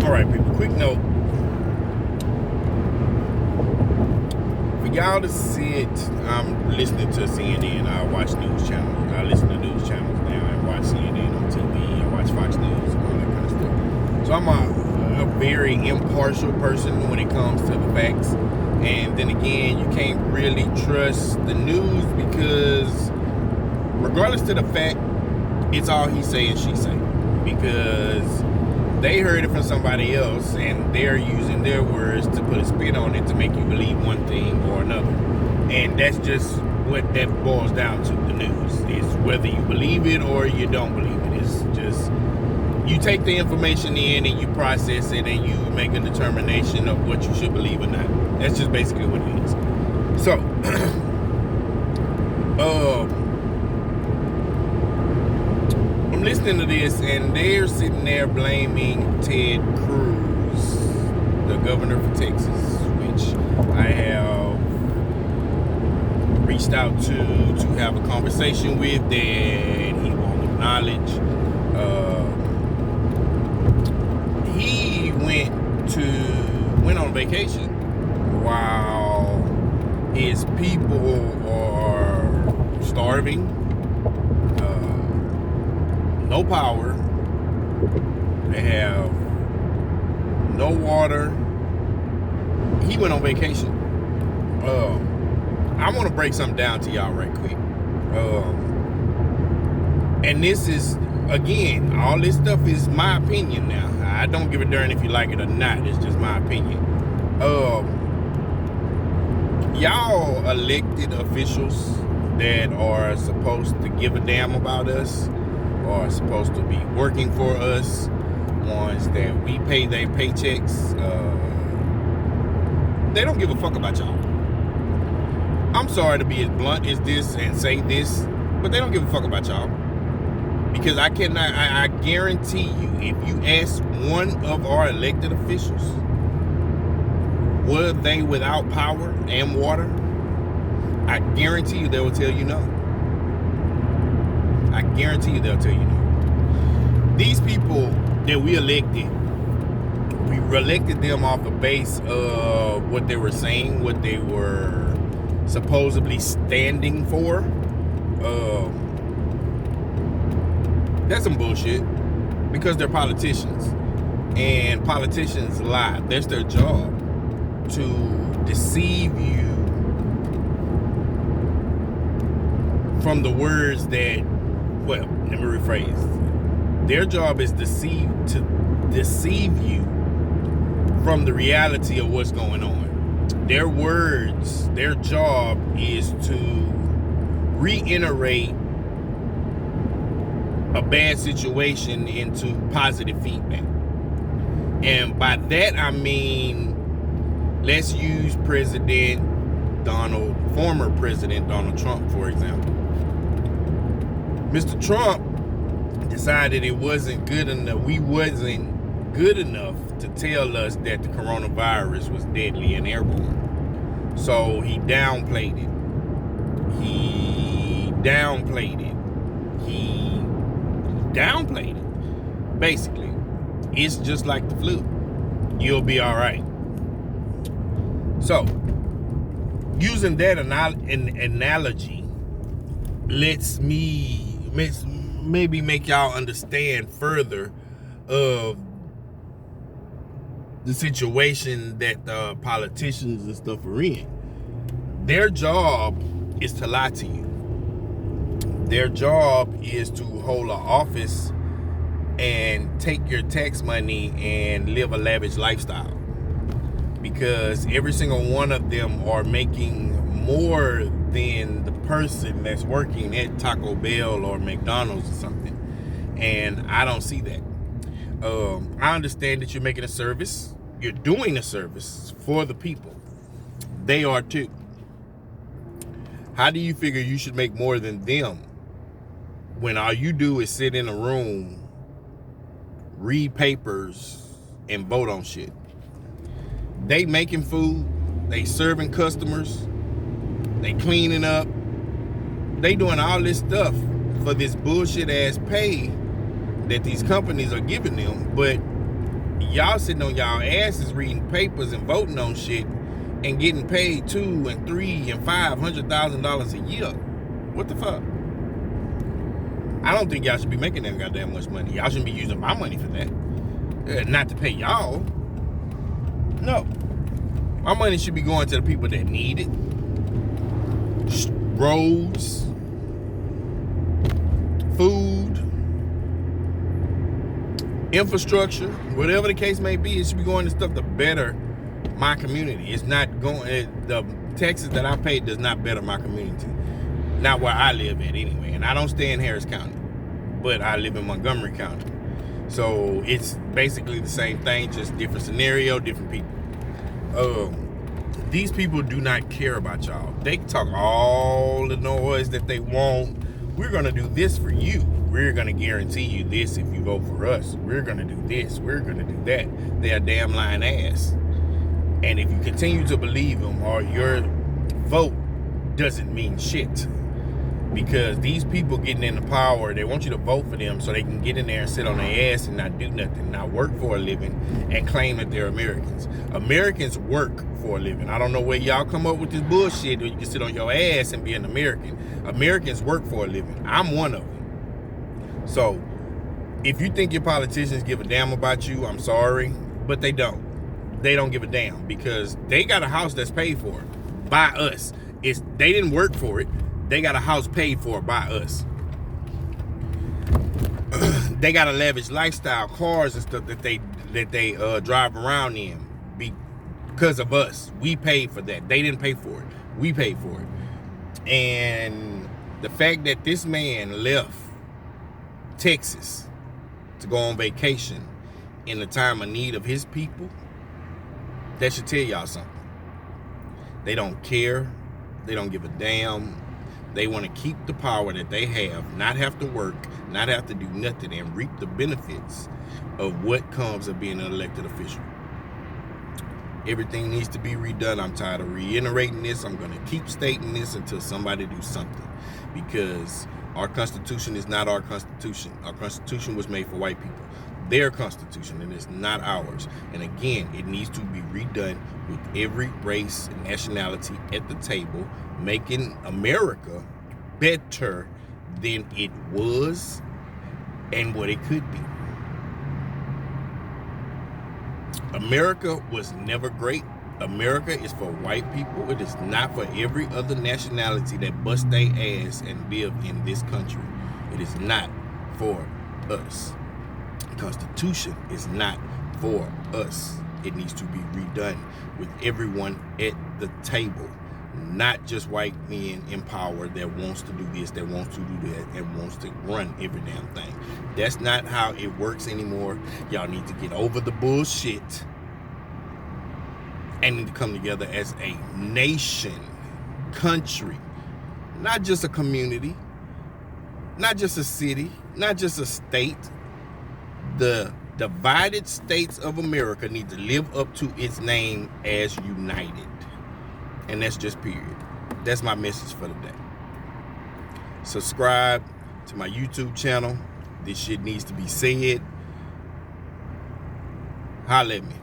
All right, people. Quick note for y'all to sit. I'm listening to CNN. I watch news channels. I listen to news channels now and watch CNN on TV. I watch Fox News and all that kind of stuff. So I'm a very impartial person when it comes to the facts. And then again, you can't really trust the news because, regardless to the fact, it's all he say and she say, because they heard it from somebody else and they're using their words to put a spin on it to make you believe one thing or another. And that's just what that boils down to, the news. It's whether you believe it or you don't believe it. It's just, you take the information in and you process it and you make a determination of what you should believe or not. That's just basically what it is. So, I'm listening to this and they're sitting there blaming Ted Cruz, the governor for Texas, which I have reached out to have a conversation with that he won't acknowledge. He went on vacation while his people are starving, no power, they have no water. He went on vacation. I want to break something down to y'all right quick. And this is, again, all this stuff is my opinion now. I don't give a darn if you like it or not. It's just my opinion. Y'all elected officials that are supposed to give a damn about us, are supposed to be working for us, ones that we pay their paychecks, they don't give a fuck about y'all. I'm sorry to be as blunt as this and say this, but they don't give a fuck about y'all. Because I guarantee you, if you ask one of our elected officials, were they without power and water, I guarantee you they will tell you no. I guarantee you they'll tell you no. These people that we elected them off the base of what they were saying, what they were supposedly standing for. That's some bullshit, because they're politicians and politicians lie. That's their job, to deceive you from the words that, well, let me rephrase. Their job is to deceive you from the reality of what's going on. Their words, their job is to reiterate a bad situation into positive feedback. And by that I mean, let's use former President Donald Trump, for example. Mr. Trump decided it wasn't good enough. We wasn't good enough to tell us that the coronavirus was deadly and airborne. So he downplayed it. Basically, it's just like the flu. You'll be all right. So, using that analogy, let's maybe make y'all understand further of the situation that the politicians and stuff are in. Their job is to lie to you. Their job is to hold an office and take your tax money and live a lavish lifestyle, because every single one of them are making more than the person that's working at Taco Bell or McDonald's or something. And I don't see that. I understand that you're making a service. You're doing a service for the people. They are too. How do you figure you should make more than them when all you do is sit in a room, read papers, and vote on shit? They making food, they serving customers, they cleaning up, they doing all this stuff for this bullshit ass pay that these companies are giving them, but y'all sitting on y'all asses reading papers and voting on shit and getting paid $200,000 and $300,000 and $500,000 a year. What the fuck? I don't think y'all should be making that goddamn much money. Y'all shouldn't be using my money for that. Not to pay y'all. No. My money should be going to the people that need it. Roads, food, infrastructure, whatever the case may be, it should be going to stuff to better my community. It's not going, the taxes that I pay does not better my community. Not where I live at anyway. And I don't stay in Harris County, but I live in Montgomery County. So it's basically the same thing, just different scenario, different people. These people do not care about y'all. They can talk all the noise that they want. We're gonna do this for you. We're gonna guarantee you this if you vote for us. We're gonna do this. We're gonna do that. They're a damn lying ass. And if you continue to believe them, or your vote doesn't mean shit. Because these people getting into power, they want you to vote for them so they can get in there and sit on their ass and not do nothing, not work for a living, and claim that they're Americans. Americans work for a living. I don't know where y'all come up with this bullshit where you can sit on your ass and be an American. Americans work for a living. I'm one of them. So, if you think your politicians give a damn about you, I'm sorry, but they don't. They don't give a damn because they got a house that's paid for by us. They didn't work for it. They got a house paid for by us. They got a lavish lifestyle, cars and stuff that they drive around in because of us. We paid for that. They didn't pay for it. We paid for it. And the fact that this man left Texas to go on vacation in the time of need of his people, that should tell y'all something. They don't care. They don't give a damn. They want to keep the power that they have, not have to work, not have to do nothing, and reap the benefits of what comes of being an elected official. Everything needs to be redone. I'm tired of reiterating this. I'm going to keep stating this until somebody do something, because our Constitution is not our Constitution. Our Constitution was made for white people. Their Constitution, and it's not ours. And again, it needs to be redone with every race and nationality at the table, making America better than it was and what it could be. America was never great. America is for white people. It is not for every other nationality that bust their ass and live in this country. It is not for us. The Constitution is not for us. It needs to be redone with everyone at the table, not just white men in power that wants to do this, that wants to do that, and wants to run every damn thing. That's not how it works anymore. Y'all need to get over the bullshit and need to come together as a nation, country, not just a community, not just a city, not just a state. The divided states of America need to live up to its name as united. And that's just period. That's my message for the day. Subscribe to my YouTube channel. This shit needs to be said. Holla at me.